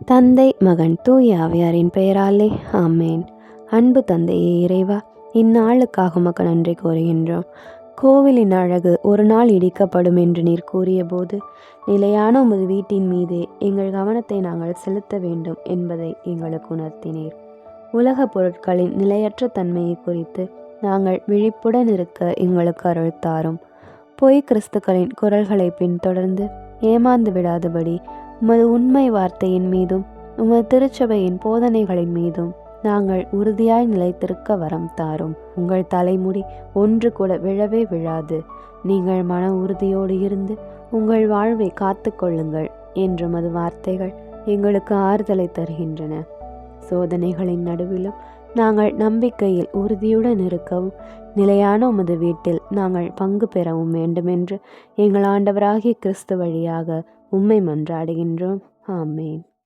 தந்தை, மகன், தூய ஆவியாரின் பெயராலே ஆமேன். அன்பு தந்தையே இறைவா, இந்நாளுக்காக உமக்கு நன்றி கூறுகின்றோம். கோவிலின் அழகு ஒரு நாள் இடிக்கப்படும் என்று நீர் கூறிய போது, நிலையான உமது வீட்டின் மீதே எங்கள் கவனத்தை நாங்கள் செலுத்த வேண்டும் என்பதை எங்களுக்கு உணர்த்தினீர். உலக பொருட்களின் நிலையற்ற தன்மையை குறித்து நாங்கள் விழிப்புடன் இருக்க எங்களுக்கு அருள் தாரும். பொய் கிறிஸ்துக்களின் குரல்களை பின்தொடர்ந்து ஏமாந்து விடாதபடி உமது உண்மை வார்த்தையின் மீதும் உமது திருச்சபையின் போதனைகளின் மீதும் நாங்கள் உறுதியாய் நிலைத்திருக்க வரம் தாரும். உங்கள் தலைமுடி ஒன்று கூட விழவே விழாது. நீங்கள் மன உறுதியோடு இருந்து உங்கள் வாழ்வை காத்து கொள்ளுங்கள் என்று உமது வார்த்தைகள் எங்களுக்கு ஆறுதலை தருகின்றன. சோதனைகளின் நடுவிலும் நாங்கள் நம்பிக்கையில் உறுதியுடன் இருக்கவும், நிலையான உமது வீட்டில் நாங்கள் பங்கு பெறவும் வேண்டுமென்று எங்கள் ஆண்டவராகிய கிறிஸ்து வழியாக உம்மை மன்றாடுகின்றோம். ஆமேன்.